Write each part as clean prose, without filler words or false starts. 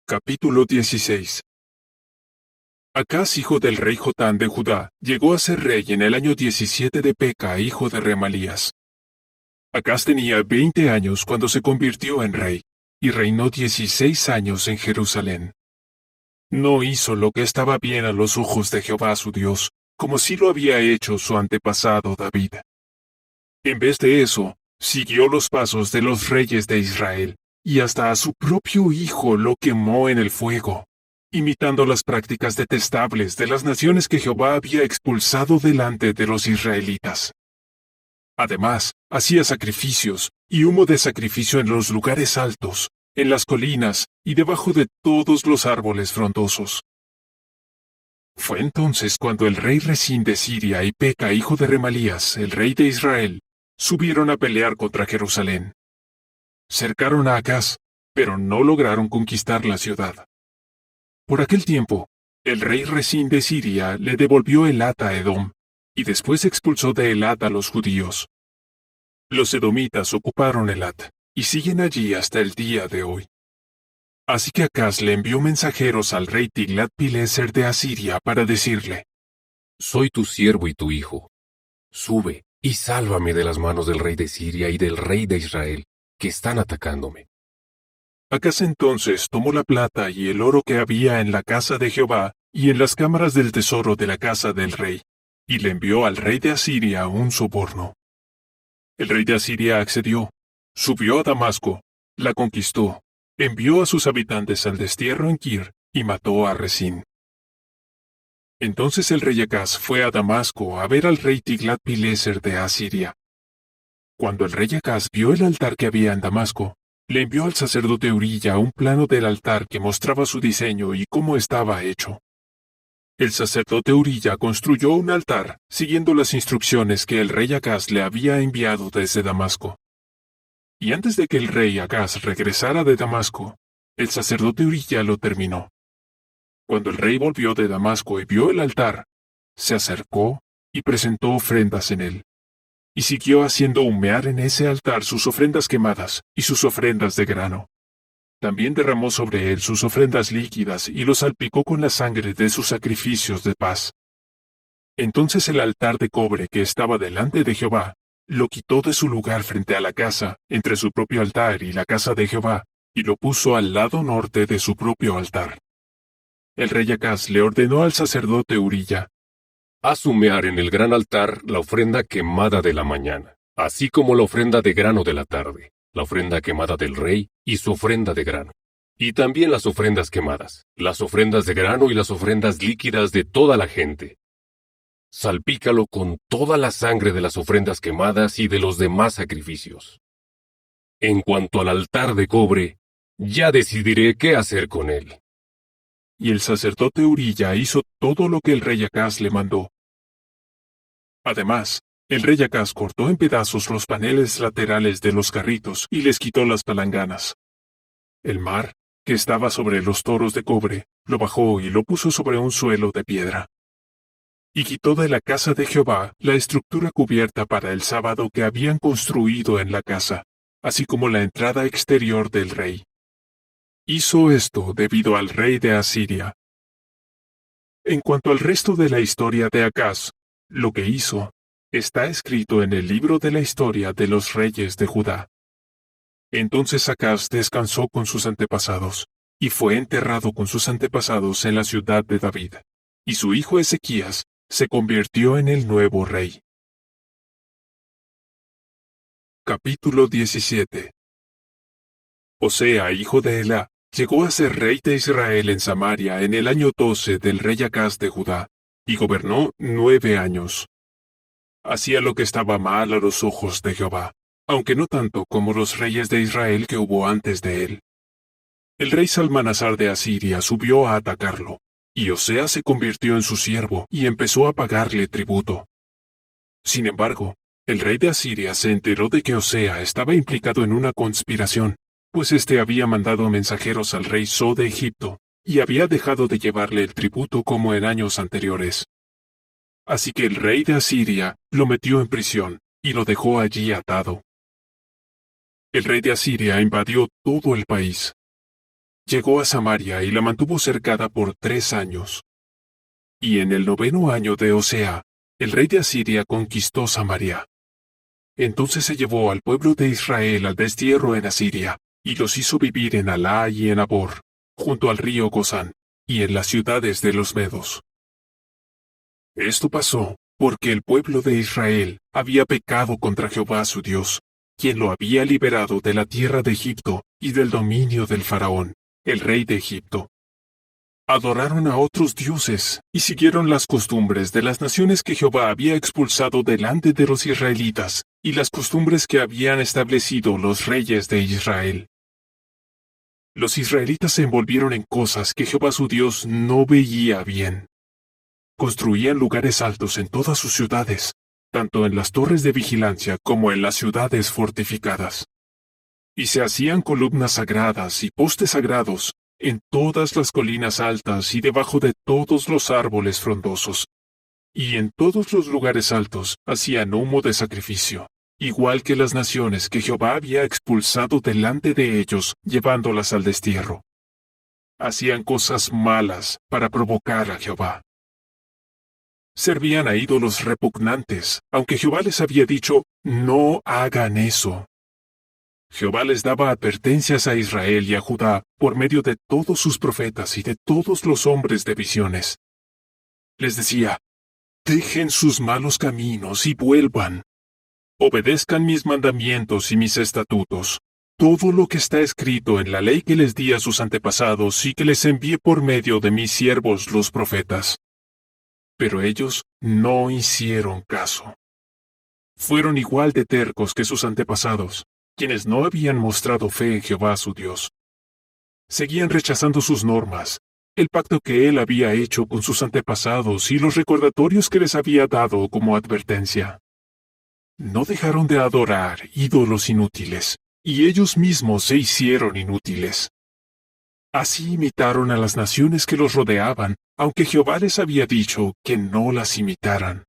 Capítulo 16. Acaz, hijo del rey Jotán de Judá, llegó a ser rey en el año 17 de Peca, hijo de Remalías. Acaz tenía 20 años cuando se convirtió en rey, y reinó 16 años en Jerusalén. No hizo lo que estaba bien a los ojos de Jehová su Dios, como sí lo había hecho su antepasado David. En vez de eso, siguió los pasos de los reyes de Israel, y hasta a su propio hijo lo quemó en el fuego, imitando las prácticas detestables de las naciones que Jehová había expulsado delante de los israelitas. Además, hacía sacrificios y humo de sacrificio en los lugares altos, en las colinas y debajo de todos los árboles frondosos. Fue entonces cuando el rey Resín de Siria y Peca, hijo de Remalías, el rey de Israel, subieron a pelear contra Jerusalén. Cercaron a Acaz, pero no lograron conquistar la ciudad. Por aquel tiempo, el rey Resín de Siria le devolvió Elat a Edom, y después expulsó de Elat a los judíos. Los edomitas ocuparon Elat, y siguen allí hasta el día de hoy. Así que Acaz le envió mensajeros al rey Tiglat-Pileser de Asiria para decirle: Soy tu siervo y tu hijo. Sube y sálvame de las manos del rey de Siria y del rey de Israel, que están atacándome. Acaz entonces tomó la plata y el oro que había en la casa de Jehová y en las cámaras del tesoro de la casa del rey, y le envió al rey de Asiria un soborno. El rey de Asiria accedió, subió a Damasco, la conquistó, envió a sus habitantes al destierro en Kir y mató a Resín. Entonces el rey Acaz fue a Damasco a ver al rey Tiglat-Pileser de Asiria. Cuando el rey Acaz vio el altar que había en Damasco, le envió al sacerdote Urilla un plano del altar que mostraba su diseño y cómo estaba hecho. El sacerdote Urilla construyó un altar siguiendo las instrucciones que el rey Acaz le había enviado desde Damasco. Y antes de que el rey Acaz regresara de Damasco, el sacerdote Urilla lo terminó. Cuando el rey volvió de Damasco y vio el altar, se acercó y presentó ofrendas en él. Y siguió haciendo humear en ese altar sus ofrendas quemadas y sus ofrendas de grano. También derramó sobre él sus ofrendas líquidas y lo salpicó con la sangre de sus sacrificios de paz. Entonces el altar de cobre que estaba delante de Jehová, lo quitó de su lugar frente a la casa, entre su propio altar y la casa de Jehová, y lo puso al lado norte de su propio altar. El rey Acaz le ordenó al sacerdote Urilla: Haz humear en el gran altar la ofrenda quemada de la mañana, así como la ofrenda de grano de la tarde, la ofrenda quemada del rey y su ofrenda de grano. Y también las ofrendas quemadas, las ofrendas de grano y las ofrendas líquidas de toda la gente. Salpícalo con toda la sangre de las ofrendas quemadas y de los demás sacrificios. En cuanto al altar de cobre, ya decidiré qué hacer con él. Y el sacerdote Urilla hizo todo lo que el rey Acaz le mandó. Además, el rey Acaz cortó en pedazos los paneles laterales de los carritos y les quitó las palanganas. El mar, que estaba sobre los toros de cobre, lo bajó y lo puso sobre un suelo de piedra. Y quitó de la casa de Jehová la estructura cubierta para el sábado que habían construido en la casa, así como la entrada exterior del rey. Hizo esto debido al rey de Asiria. En cuanto al resto de la historia de Acaz, lo que hizo está escrito en el libro de la historia de los reyes de Judá. Entonces Acaz descansó con sus antepasados, y fue enterrado con sus antepasados en la ciudad de David, y su hijo Ezequías se convirtió en el nuevo rey. Capítulo 17. Osea, hijo de Elá, llegó a ser rey de Israel en Samaria en el año 12 del rey Acaz de Judá, y gobernó 9 años. Hacía lo que estaba mal a los ojos de Jehová, aunque no tanto como los reyes de Israel que hubo antes de él. El rey Salmanasar de Asiria subió a atacarlo, y Osea se convirtió en su siervo y empezó a pagarle tributo. Sin embargo, el rey de Asiria se enteró de que Osea estaba implicado en una conspiración, pues éste había mandado mensajeros al rey So de Egipto, y había dejado de llevarle el tributo como en años anteriores. Así que el rey de Asiria lo metió en prisión y lo dejó allí atado. El rey de Asiria invadió todo el país. llegó a Samaria y la mantuvo cercada por 3 años. Y en el 9º año de Osea, el rey de Asiria conquistó Samaria. Entonces se llevó al pueblo de Israel al destierro en Asiria, y los hizo vivir en Halá y en Abor, junto al río Gozán, y en las ciudades de los medos. Esto pasó porque el pueblo de Israel había pecado contra Jehová su Dios, quien lo había liberado de la tierra de Egipto y del dominio del faraón, el rey de Egipto. Adoraron a otros dioses y siguieron las costumbres de las naciones que Jehová había expulsado delante de los israelitas y las costumbres que habían establecido los reyes de Israel. Los israelitas se envolvieron en cosas que Jehová su Dios no veía bien. Construían lugares altos en todas sus ciudades, tanto en las torres de vigilancia como en las ciudades fortificadas. Y se hacían columnas sagradas y postes sagrados en todas las colinas altas y debajo de todos los árboles frondosos. Y en todos los lugares altos hacían humo de sacrificio, igual que las naciones que Jehová había expulsado delante de ellos, llevándolas al destierro. Hacían cosas malas para provocar a Jehová. Servían a ídolos repugnantes, aunque Jehová les había dicho, no hagan eso. Jehová les daba advertencias a Israel y a Judá por medio de todos sus profetas y de todos los hombres de visiones. Les decía, dejen sus malos caminos y vuelvan. Obedezcan mis mandamientos y mis estatutos, todo lo que está escrito en la ley que les di a sus antepasados y que les envié por medio de mis siervos los profetas. Pero ellos no hicieron caso. Fueron igual de tercos que sus antepasados, quienes no habían mostrado fe en Jehová su Dios. Seguían rechazando sus normas, el pacto que él había hecho con sus antepasados y los recordatorios que les había dado como advertencia. No dejaron de adorar ídolos inútiles, y ellos mismos se hicieron inútiles. Así imitaron a las naciones que los rodeaban, aunque Jehová les había dicho que no las imitaran.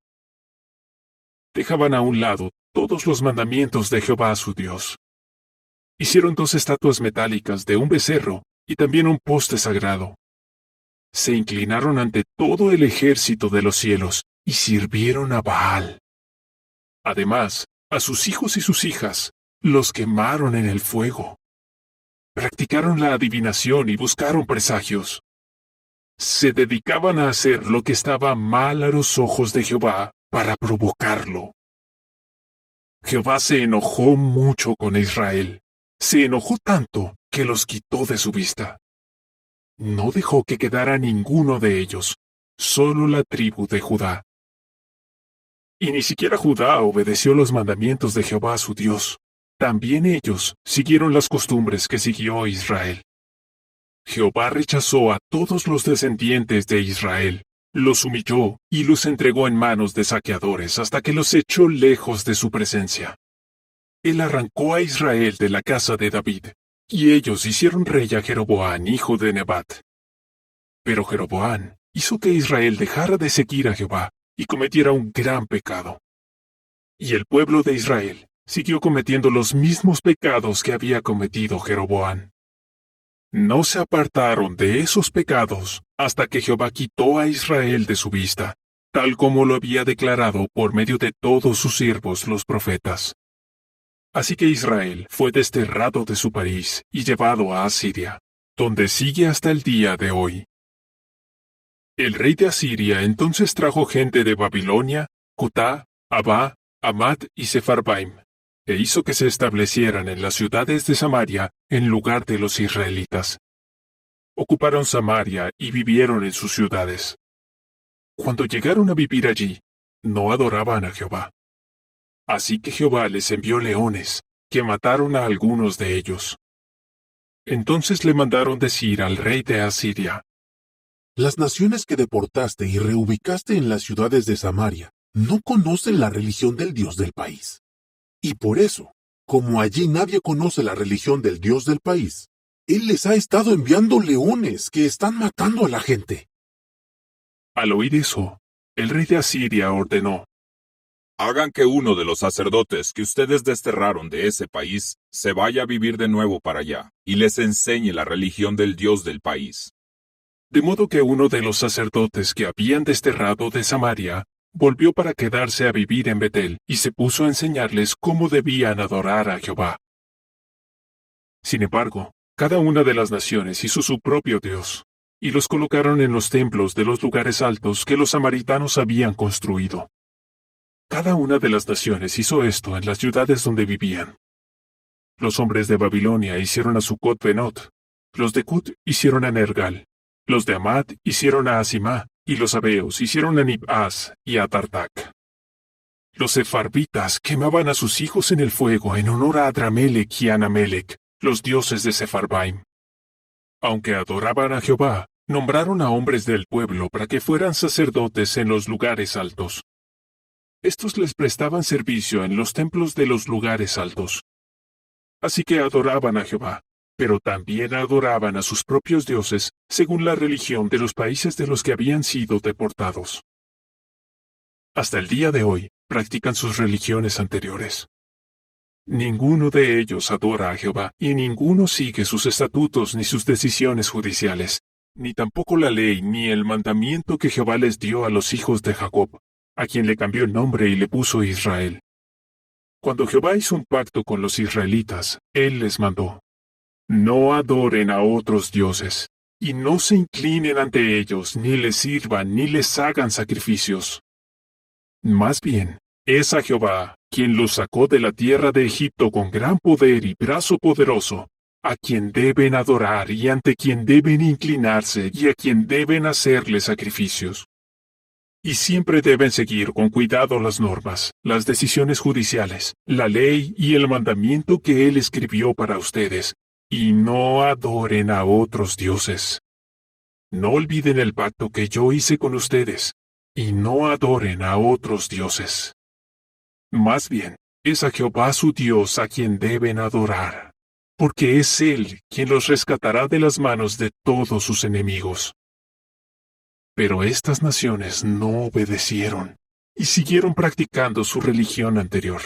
Dejaban a un lado todos los mandamientos de Jehová su Dios. Hicieron 2 estatuas metálicas de un becerro y también un poste sagrado. Se inclinaron ante todo el ejército de los cielos y sirvieron a Baal. Además, a sus hijos y sus hijas los quemaron en el fuego. Practicaron la adivinación y buscaron presagios. Se dedicaban a hacer lo que estaba mal a los ojos de Jehová para provocarlo. Jehová se enojó mucho con Israel. Se enojó tanto que los quitó de su vista. No dejó que quedara ninguno de ellos, solo la tribu de Judá. Y ni siquiera Judá obedeció los mandamientos de Jehová su Dios. También ellos siguieron las costumbres que siguió Israel. Jehová rechazó a todos los descendientes de Israel, los humilló y los entregó en manos de saqueadores hasta que los echó lejos de su presencia. Él arrancó a Israel de la casa de David, y ellos hicieron rey a Jeroboam, hijo de Nebat. Pero Jeroboam hizo que Israel dejara de seguir a Jehová y cometiera un gran pecado. Y el pueblo de Israel siguió cometiendo los mismos pecados que había cometido Jeroboam. No se apartaron de esos pecados hasta que Jehová quitó a Israel de su vista, tal como lo había declarado por medio de todos sus siervos los profetas. Así que Israel fue desterrado de su país y llevado a Asiria, donde sigue hasta el día de hoy. El rey de Asiria entonces trajo gente de Babilonia, Cutá, Abá, Amat y Sepharvaim, e hizo que se establecieran en las ciudades de Samaria en lugar de los israelitas. Ocuparon Samaria y vivieron en sus ciudades. Cuando llegaron a vivir allí, no adoraban a Jehová. Así que Jehová les envió leones, que mataron a algunos de ellos. Entonces le mandaron decir al rey de Asiria: Las naciones que deportaste y reubicaste en las ciudades de Samaria no conocen la religión del Dios del país. Y por eso, como allí nadie conoce la religión del Dios del país, Él les ha estado enviando leones que están matando a la gente. Al oír eso, el rey de Asiria ordenó: Hagan que uno de los sacerdotes que ustedes desterraron de ese país se vaya a vivir de nuevo para allá y les enseñe la religión del Dios del país. De modo que uno de los sacerdotes que habían desterrado de Samaria volvió para quedarse a vivir en Betel y se puso a enseñarles cómo debían adorar a Jehová. Sin embargo, cada una de las naciones hizo su propio Dios, y los colocaron en los templos de los lugares altos que los samaritanos habían construido. Cada una de las naciones hizo esto en las ciudades donde vivían. Los hombres de Babilonia hicieron a Sucot-Benot, los de Cut hicieron a Nergal, los de Amad hicieron a Asimá, y los sabeos hicieron a Nibhaz y a Tartac. Los sefarvitas quemaban a sus hijos en el fuego en honor a Adramelech y Anamelech, los dioses de Sefarbaim. Aunque adoraban a Jehová, nombraron a hombres del pueblo para que fueran sacerdotes en los lugares altos. Estos les prestaban servicio en los templos de los lugares altos. Así que adoraban a Jehová, pero también adoraban a sus propios dioses según la religión de los países de los que habían sido deportados. Hasta el día de hoy practican sus religiones anteriores. Ninguno de ellos adora a Jehová, y ninguno sigue sus estatutos ni sus decisiones judiciales, ni tampoco la ley ni el mandamiento que Jehová les dio a los hijos de Jacob, a quien le cambió el nombre y le puso Israel. Cuando Jehová hizo un pacto con los israelitas, él les mandó: no adoren a otros dioses, y no se inclinen ante ellos, ni les sirvan, ni les hagan sacrificios. Más bien, es a Jehová, quien los sacó de la tierra de Egipto con gran poder y brazo poderoso, a quien deben adorar y ante quien deben inclinarse y a quien deben hacerle sacrificios. Y siempre deben seguir con cuidado las normas, las decisiones judiciales, la ley y el mandamiento que él escribió para ustedes, y no adoren a otros dioses. No olviden el pacto que yo hice con ustedes, y no adoren a otros dioses. Más bien, es a Jehová su Dios a quien deben adorar, porque es Él quien los rescatará de las manos de todos sus enemigos. Pero estas naciones no obedecieron, y siguieron practicando su religión anterior.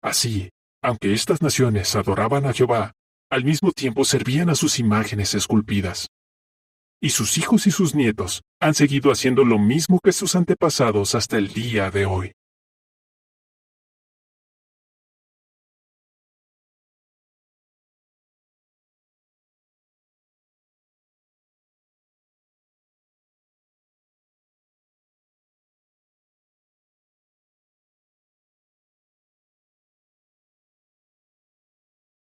Así, aunque estas naciones adoraban a Jehová, al mismo tiempo servían a sus imágenes esculpidas. Y sus hijos y sus nietos han seguido haciendo lo mismo que sus antepasados hasta el día de hoy.